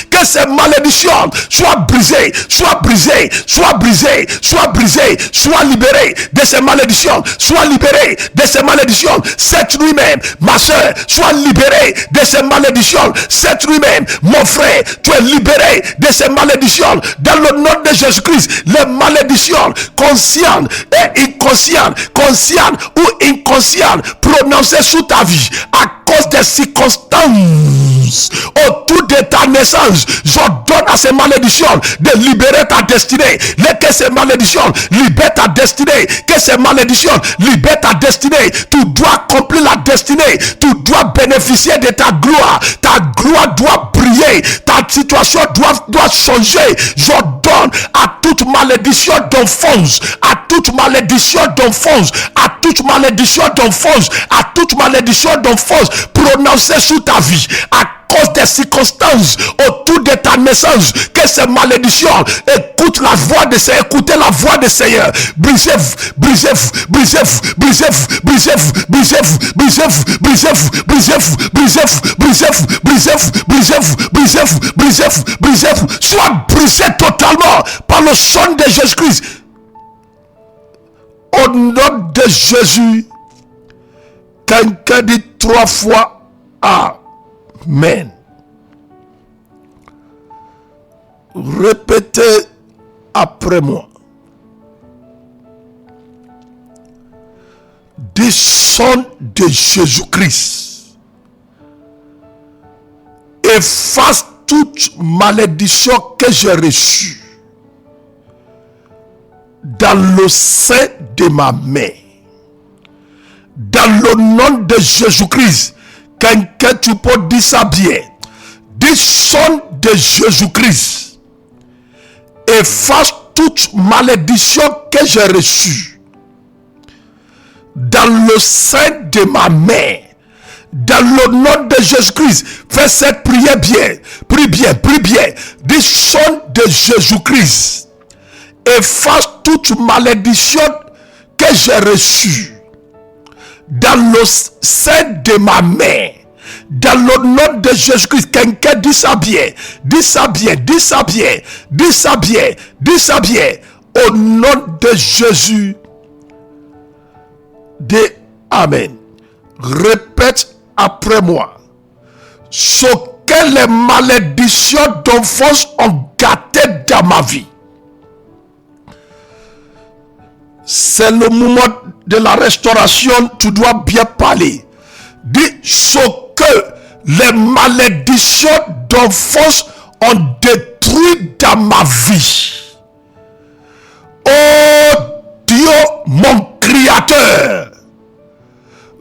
que ces malédictions soient brisées, soient brisées, soient brisées, soient brisées, soient libérées de ces malédictions, soient libérées de ces malédictions cette nuit même. Ma soeur, sois libérée de ces malédictions cette nuit même. Mon frère, tu es libéré de ces malédictions dans le nom de Jésus-Christ. Les malédictions conscientes et inconscientes, conscientes ou inconscientes, prononcées sur ta vie à cause des circonstances autour de ta naissance, j'ordonne à ces malédictions de libérer ta destinée. Que ces malédictions libèrent ta destinée. Que ces malédictions libèrent ta destinée. Tu dois accomplir la destinée. Tu dois bénéficier de ta gloire. Ta gloire doit briller. Ta situation doit changer. J'ordonne à toute malédiction d'enfance, à toute malédiction d'enfance, à toute malédiction d'enfance, à toute malédiction d'enfance prononcée sur ta vie, à cause des circonstances autour de ta naissance, que ces malédictions écoute la voix de Seigneur, écoutez la voix de Seigneur. Brisez-vous, brisez-vous, brisez-vous, brisez-vous, brisez-vous, brisez-vous, brisez-vous, brisez-vous, brisez-vous, brisez-vous, brisez-vous, brisez-vous, brisez-vous, brisez-vous, brisez-vous, brisez-vous, soit brisé totalement par le sang de Jésus-Christ. Au nom de Jésus, quelqu'un dit 3 fois Amen. Répétez après moi. Du sang de Jésus-Christ, efface toute malédiction que j'ai reçue dans le sein de ma main. Dans le nom de Jésus-Christ, quelqu'un tu peux dire ça bien. Du son de Jésus-Christ, efface toute malédiction que j'ai reçue dans le sein de ma main. Dans le nom de Jésus-Christ, fais cette prière bien. Prie bien, prie bien. Du son de Jésus-Christ, efface toute malédiction que j'ai reçue dans le sein de ma main. Dans le nom de Jésus-Christ, quelqu'un dit ça bien, dit ça bien, dit ça bien, dit ça bien, dit ça bien. Au nom de Jésus, Amen. Répète après moi. Ce que les malédictions d'enfance ont gâté dans ma vie. C'est le moment de la restauration, tu dois bien parler. Dis ce que les malédictions d'enfance ont détruit dans ma vie. Oh Dieu, mon Créateur,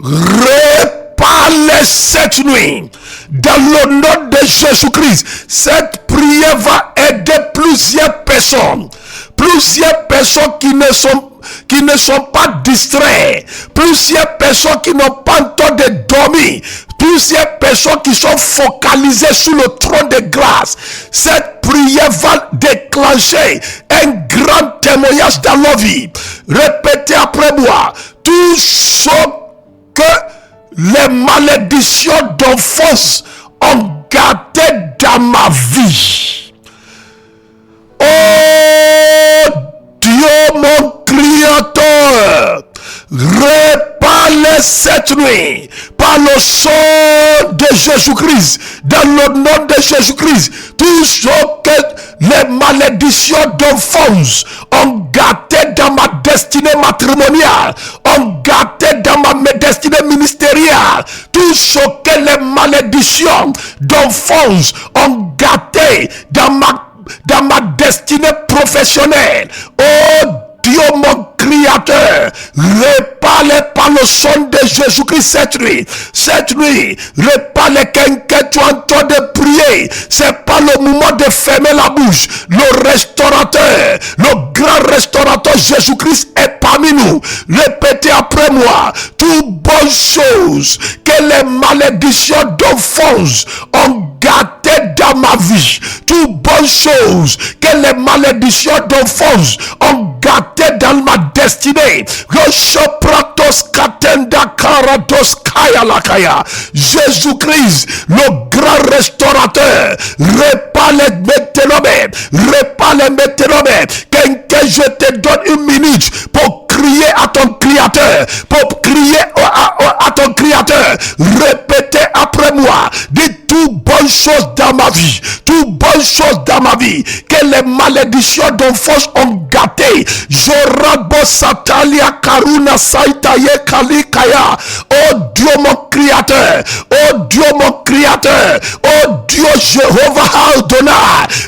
répare-les cette nuit. Dans le nom de Jésus-Christ, cette prière va aider plusieurs personnes. Plusieurs personnes qui ne sont pas distraites, plusieurs personnes qui n'ont pas le temps de dormir, plusieurs personnes qui sont focalisées sur le trône de grâce. Cette prière va déclencher un grand témoignage dans leur vie. Répétez après moi. Tout ce que les malédictions d'enfance ont gardé dans ma vie. Oh Dieu mon Créateur, répare-les cette nuit par le sang de Jésus-Christ. Dans le nom de Jésus-Christ, tout ce que les malédictions d'enfance ont gâté dans ma destinée matrimoniale, ont gâté dans ma destinée ministérielle, tout ce que les malédictions d'enfance ont gâté dans ma destinée professionnelle. Oh Dieu mon Créateur, répare-les par le sang de Jésus-Christ cette nuit. Cette nuit, répare-les. Quelqu'un tu entends de prier. C'est pas le moment de fermer la bouche. Le restaurateur, le grand restaurateur Jésus-Christ est parmi nous. Répétez après moi. Toutes bonnes choses que les malédictions d'enfance ont gâté dans ma vie, toutes bonnes choses que les malédictions d'enfance ont gâté dans ma destinée. Jésus-Christ, le grand restaurateur, répare-les maintenant, répare-les maintenant. Quelqu'un, je te donne une minute pour crier à ton Créateur, pour crier à ton Créateur. Répétez après moi. Dites toutes bonnes choses dans ma vie, toutes bonnes choses dans ma vie que les malédictions d'enfance ont gâté. Jorabo Satalia Karuna Saitaye Kalikaya. Oh Dieu mon Créateur, oh Dieu mon Créateur, oh Dieu Jéhovah Adonai,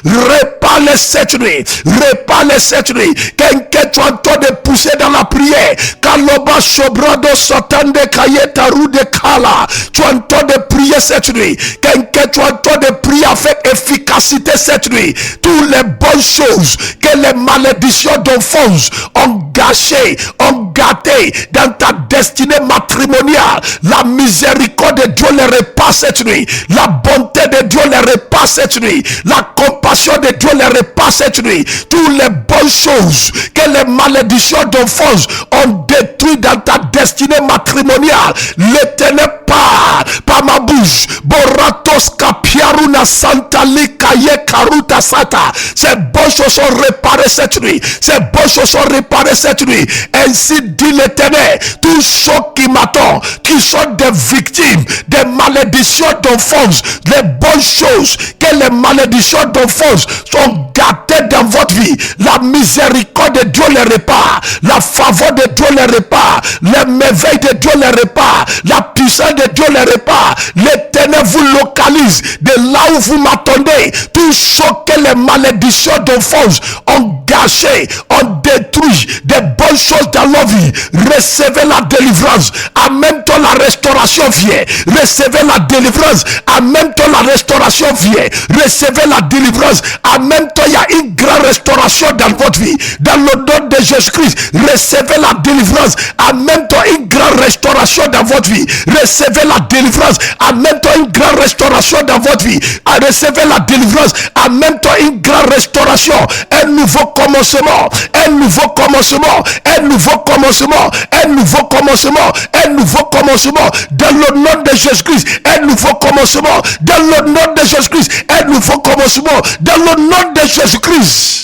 répare-les cette nuit, répare-les cette nuit. Quelqu'un tu entends de pousser dans la prière. Kaloba Shobrado Satande Kayeta Rude Kala. Tu entends de prier cette nuit. Quelqu'un tu entends de prier avec efficacité cette nuit. Toutes les bonnes choses que les malédictions d'enfance ont gâché, ont gâté dans ta destinée matrimoniale. La miséricorde de Dieu les répare cette nuit. La bonté de Dieu les répare cette nuit. La compassion de Dieu les répare cette nuit. Toutes les bonnes choses que les malédictions d'enfance ont détruit dans ta destinée matrimoniale. L'Éternel parle par ma bouche. Boratos kapiaruna santali kaye karuta sata. Ces bonnes choses sont réparées cette nuit. Ces bonnes choses sont réparées cette nuit. Ainsi dit l'Éternel. Tous ceux qui m'attendent, qui sont des victimes des malédictions d'enfance, les bonnes choses que les malédictions d'enfance sont gâtées dans votre vie. La miséricorde de Dieu les répare. La faveur de Dieu les répare. Les merveilles de Dieu les répare. La puissance de Dieu les répare. L'éternel l'Éternel vous localise de là où vous m'attendez. Tout ce que les malédictions d'enfance ont gâché, ont détruit des bonnes choses dans leur vie. Recevez la délivrance. En même temps, la restauration vient. Recevez la délivrance. En même temps, la restauration vient. Recevez la délivrance. En même temps, il y a une grande restauration dans votre vie. Dans le nom de Jésus-Christ, recevez la délivrance. En même temps, une grande restauration dans votre vie. Recevez la délivrance. En même temps, une grande restauration dans votre vie. Recevez la délivrance. En même temps, une grande restauration. Un nouveau commencement. Un nouveau commencement. Un nouveau commencement. Un nouveau commencement. Un nouveau commencement. Dans le nom de Jésus-Christ. Un nouveau commencement. Dans le nom de Jésus-Christ. Un nouveau commencement. Dans le nom de Jésus-Christ.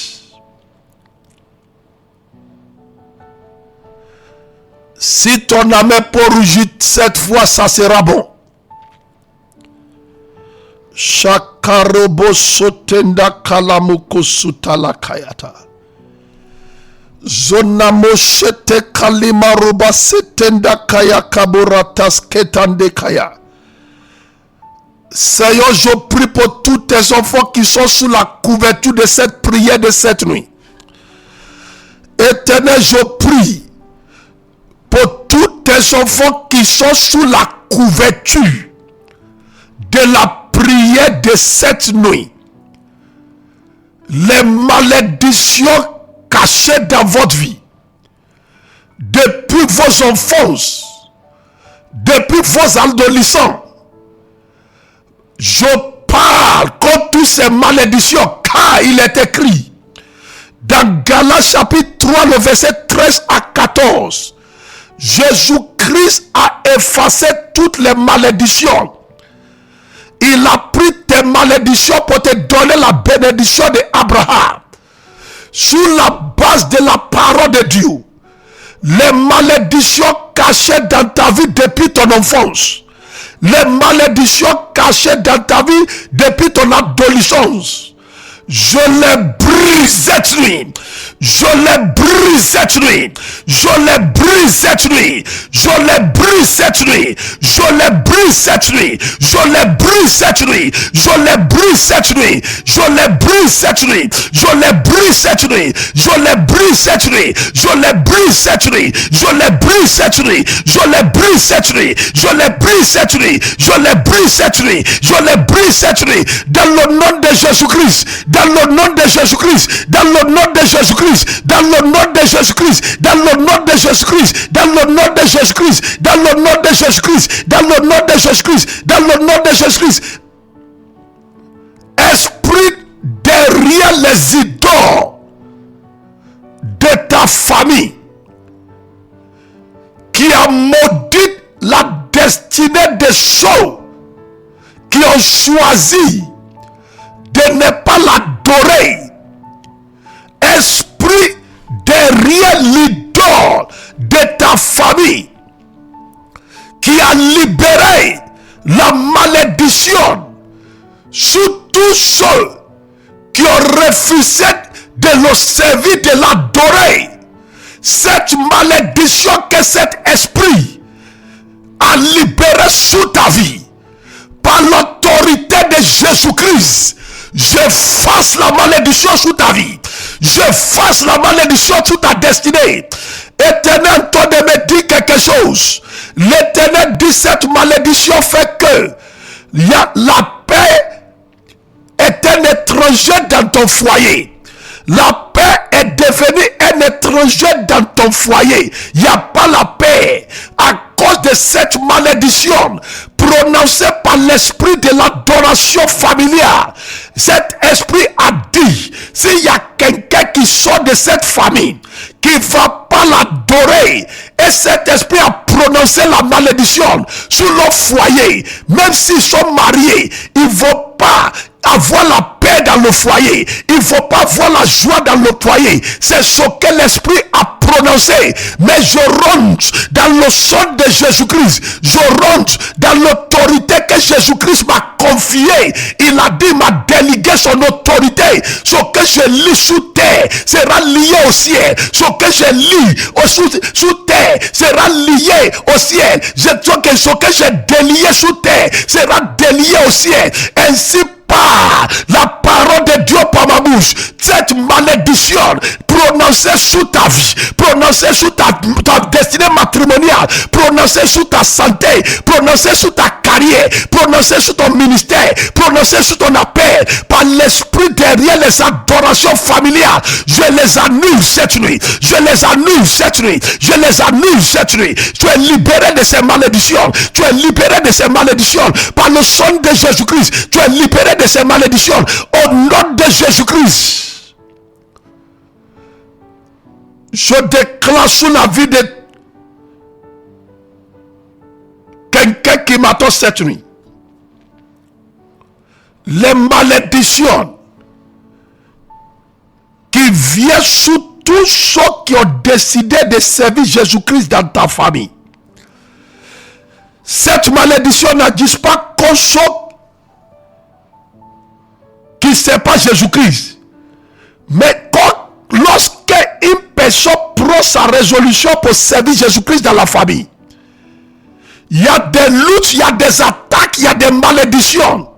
Si ton âme est pour rougir cette fois, ça sera bon. Shakarobo sotenda kalamuko sutala kayata. Zonamo shete kalimaroba setenda kaya kaburatas ketande kaya. Seigneur, je prie pour tous tes enfants qui sont sous la couverture de cette prière de cette nuit. Éternel, je prie pour tous tes enfants qui sont sous la couverture de la prière de cette nuit. Les malédictions cachées dans votre vie, depuis vos enfances, depuis vos adolescents, je parle contre toutes ces malédictions, car il est écrit dans Galates chapitre 3, le verset 13 à 14, Jésus-Christ a effacé toutes les malédictions. Il a pris tes malédictions pour te donner la bénédiction d'Abraham. Sur la base de la parole de Dieu, les malédictions cachées dans ta vie depuis ton enfance, les malédictions cachées dans ta vie depuis ton adolescence, je les brise cette nuit. Je les brise cette nuit. Je les brise cette nuit. Je les brise cette nuit. Je les brise cette nuit. Je les brise cette nuit. Je les brise cette nuit. Je les brise cette nuit. Je les brise cette nuit. Je les brise cette nuit. Je les brise cette nuit. Je les brise cette nuit. Je les brise cette nuit. Je les brise cette nuit. Je les brise cette nuit. Je les brise cette nuit. Dans le nom de Jésus-Christ. Dans le nom de Jésus-Christ, dans le nom de Jésus-Christ, dans le nom de Jésus-Christ, dans le nom de Jésus-Christ, dans le nom de Jésus-Christ, dans le nom de Jésus-Christ, dans le nom de Jésus-Christ, dans le nom de Jésus-Christ. Esprit derrière les idoles de ta famille qui a maudit la destinée des ceux qui ont choisi de ne pas l'adorer. Esprit derrière l'idole de ta famille qui a libéré la malédiction sur tous ceux qui ont refusé de le servir, de l'adorer. Cette malédiction que cet esprit a libérée sur ta vie, par l'autorité de Jésus-Christ, j'efface la malédiction sur ta vie. J'efface la malédiction sur ta destinée. Éternel, toi de me dire quelque chose. L'Éternel dit cette malédiction fait que la paix est un étranger dans ton foyer. La paix est devenue un étranger dans ton foyer. Il n'y a pas la paix à cause de cette malédiction prononcée par l'esprit de l'adoration familiale. Cet esprit a dit, s'il y a quelqu'un qui sort de cette famille, qui ne va pas l'adorer, et cet esprit a prononcé la malédiction sur leur foyer, même s'ils sont mariés, ils ne vont pas avoir la paix dans le foyer, il ne faut pas avoir la joie dans le foyer. C'est ce que l'esprit a prononcé. Mais je rentre dans le sang de Jésus-Christ, je rentre dans l'autorité que Jésus-Christ m'a confié, il a dit, il m'a délégué son autorité. Ce que je lis sous terre sera lié au ciel. Ce que je lis sous terre sera lié au ciel. Ce que j'ai délié sous terre sera délié au ciel. Ainsi par la parole de Dieu par ma bouche, cette malédiction prononcée sous ta vie, prononcée sous ta destinée matrimoniale, prononcée sous ta santé, prononcée sous ta carrière, prononcée sous ton ministère, prononcée sous ton appel, par l'esprit derrière les adorations familiales, je les annule cette nuit, je les annule cette nuit, je les annule cette nuit. Tu es libéré de ces malédictions, tu es libéré de ces malédictions par le sang de Jésus-Christ, tu es libéré de ces malédictions au nom de Jésus-Christ. Je déclare sous la vie de quelqu'un qui m'attend cette nuit, les malédictions qui viennent sous tous ceux qui ont décidé de servir Jésus-Christ dans ta famille. Cette malédiction n'agit pas contre ceux qui ne savent pas Jésus-Christ, mais lorsqu'une personne prend sa résolution pour servir Jésus-Christ dans la famille, il y a des luttes, il y a des attaques, il y a des malédictions,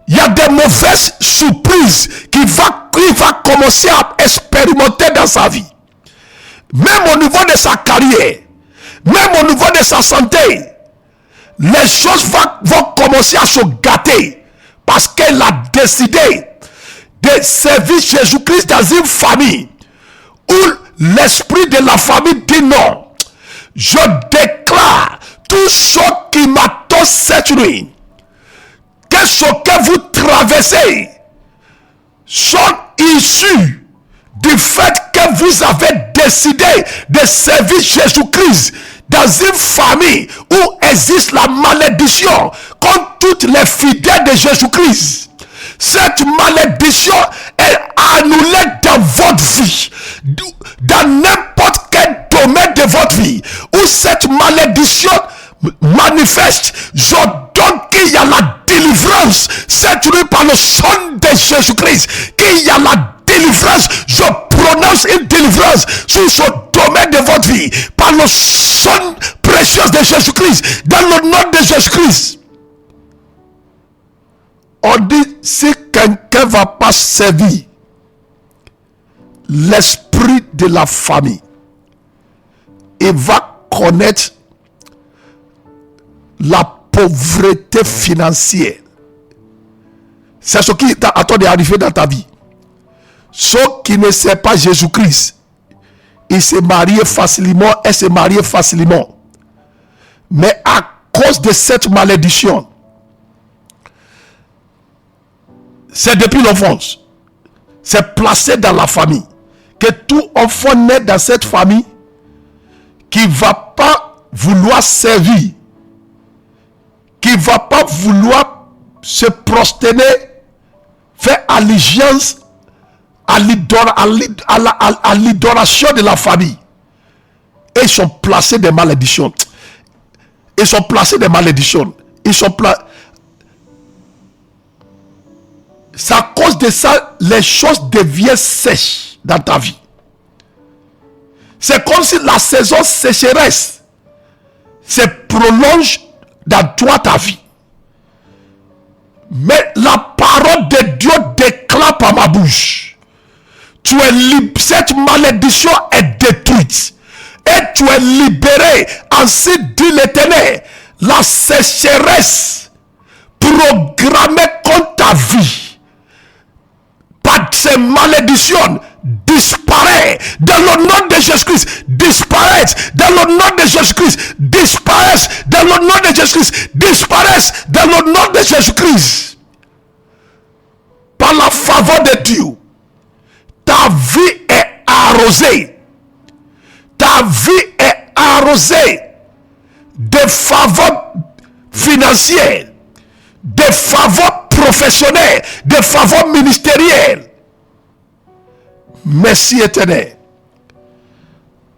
il y a des mauvaises surprises qu'il va commencer à expérimenter dans sa vie. Même au niveau de sa carrière, même au niveau de sa santé, les choses vont commencer à se gâter parce qu'elle a décidé de servir Jésus-Christ dans une famille où l'esprit de la famille dit non. Je déclare tous ceux qui m'attendent cette nuit, que ce que vous traversez sont issus du fait que vous avez décidé de servir Jésus-Christ dans une famille où existe la malédiction contre toutes les fidèles de Jésus-Christ. Cette malédiction est annulée dans votre vie, dans n'importe quel domaine de votre vie où cette malédiction manifeste. Je donne qu'il y a la délivrance cette nuit par le sang de Jésus-Christ, qu'il y a la délivrance. Je prononce une délivrance sur ce domaine de votre vie par le sang précieux de Jésus-Christ, dans le nom de Jésus-Christ. On dit, si quelqu'un ne va pas servir l'esprit de la famille, il va connaître la pauvreté financière. C'est ce qui t'attend d'arriver dans ta vie. Ceux qui ne savent pas Jésus-Christ, ils se marient facilement et se marient facilement. Mais à cause de cette malédiction, c'est depuis l'enfance, c'est placé dans la famille, que tout enfant naît dans cette famille qui ne va pas vouloir servir, qui ne va pas vouloir se prosterner, faire allégeance à l'adoration de la famille. Et ils sont placés des malédictions. Ils sont placés des malédictions. C'est à cause de ça, les choses deviennent sèches dans ta vie. C'est comme si la saison sécheresse se prolonge dans toi, ta vie. Mais la parole de Dieu déclare par ma bouche, tu es libre, cette malédiction est détruite et tu es libéré. Ainsi dit l'Éternel, la sécheresse programmée contre ta vie par ces malédictions disparaît dans le nom de Jésus-Christ, disparaissent dans le nom de Jésus-Christ, disparaissent dans le nom de Jésus-Christ, disparaissent dans le nom de Jésus-Christ. Par la faveur de Dieu, ta vie est arrosée. Ta vie est arrosée de faveurs financières, de faveurs professionnelles, de faveurs ministérielles. Merci Éternel.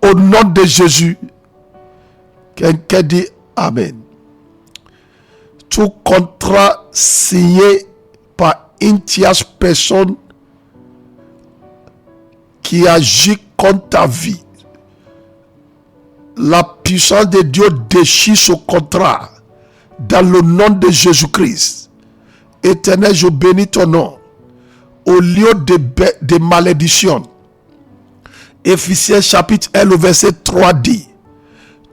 Au nom de Jésus, quelqu'un dit Amen. tout contrat signé par une tierce personne qui agit contre ta vie, la puissance de Dieu déchire ce contrat dans le nom de Jésus-Christ. Éternel, je bénis ton nom. Au lieu de malédiction, Éphésiens chapitre 1, le verset 3 dit,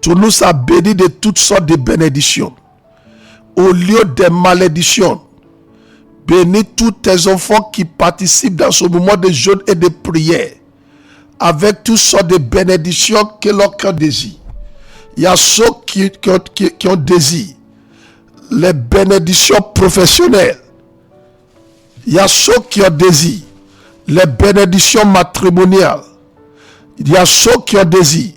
tu nous as bénis de toutes sortes de bénédictions. Au lieu des malédictions, bénis tous tes enfants qui participent dans ce moment de jeûne et de prière, avec toutes sortes de bénédictions que leur cœur désire. Il y a ceux qui ont désir les bénédictions professionnelles. Il y a ceux qui ont désir les bénédictions matrimoniales. Il y a ceux qui ont désir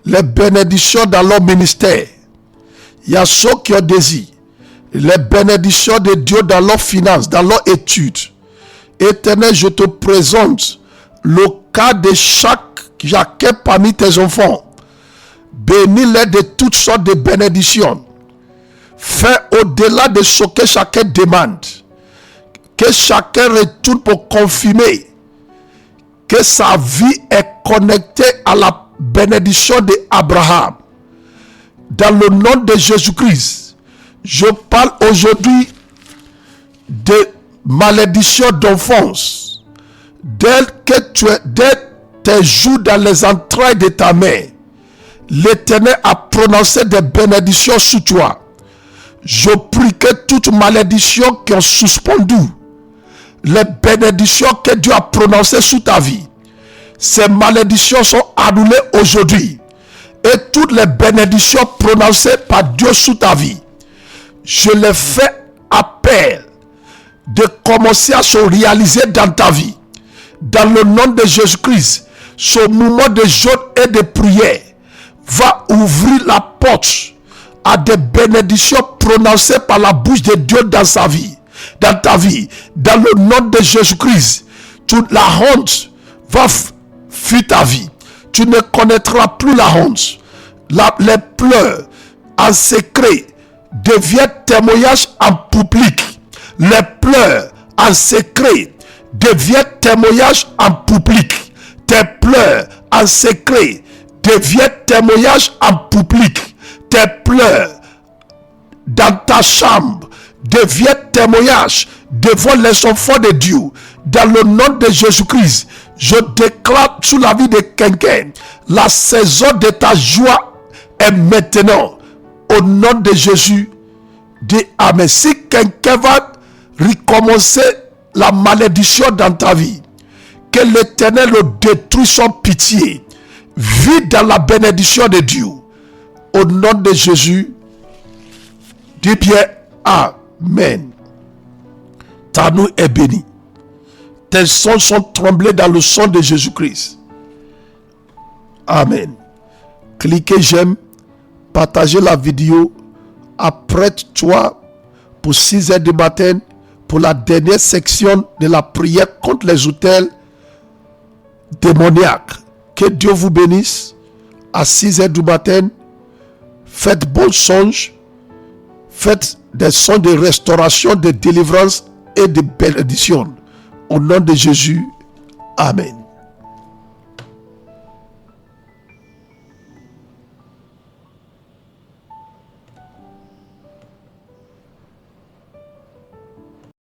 les bénédictions dans leur ministère. Il y a ceux qui ont désir les bénédictions de Dieu dans leurs finances, dans leurs études. Éternel, je te présente le cas de chacun parmi tes enfants. Bénis-les de toutes sortes de bénédictions. Fais au-delà de ce que chacun demande. Que chacun retourne pour confirmer que sa vie est connectée à la bénédiction d'Abraham. Dans le nom de Jésus-Christ, je parle aujourd'hui de malédiction d'enfance. Dès tes jours dans les entrailles de ta mère, l'Éternel a prononcé des bénédictions sur toi. Je prie que toute malédiction qui est suspendue, les bénédictions que Dieu a prononcées sur ta vie, ces malédictions sont annulées aujourd'hui. Et toutes les bénédictions prononcées par Dieu sur ta vie, je les fais appel de commencer à se réaliser dans ta vie. Dans le nom de Jésus-Christ, ce moment de jeûne et de prière va ouvrir la porte à des bénédictions prononcées par la bouche de Dieu dans sa vie, dans ta vie. Dans le nom de Jésus-Christ, toute la honte va fuir ta vie. Tu ne connaîtras plus la honte. Les pleurs en secret deviennent témoignage en public. Les pleurs en secret deviennent témoignage en public. Tes pleurs en secret deviennent témoignage en public. Tes pleurs dans ta chambre deviennent témoignage devant les enfants de Dieu. Dans le nom de Jésus-Christ, je déclare sur la vie de quelqu'un, la saison de ta joie est maintenant. Au nom de Jésus, dis Amen. Si quelqu'un va recommencer la malédiction dans ta vie, que l'Éternel le détruise sans pitié. Vis dans la bénédiction de Dieu. Au nom de Jésus, dis bien Amen. Ta nuit est bénie. Tes sons sont tremblés dans le sang de Jésus-Christ. Amen. Cliquez j'aime, partagez la vidéo, apprête-toi pour 6 heures du matin pour la dernière section de la prière contre les autels démoniaques. Que Dieu vous bénisse. À 6 heures du matin, faites bon songe, faites des sons de restauration, de délivrance et de bénédiction. Au nom de Jésus, Amen.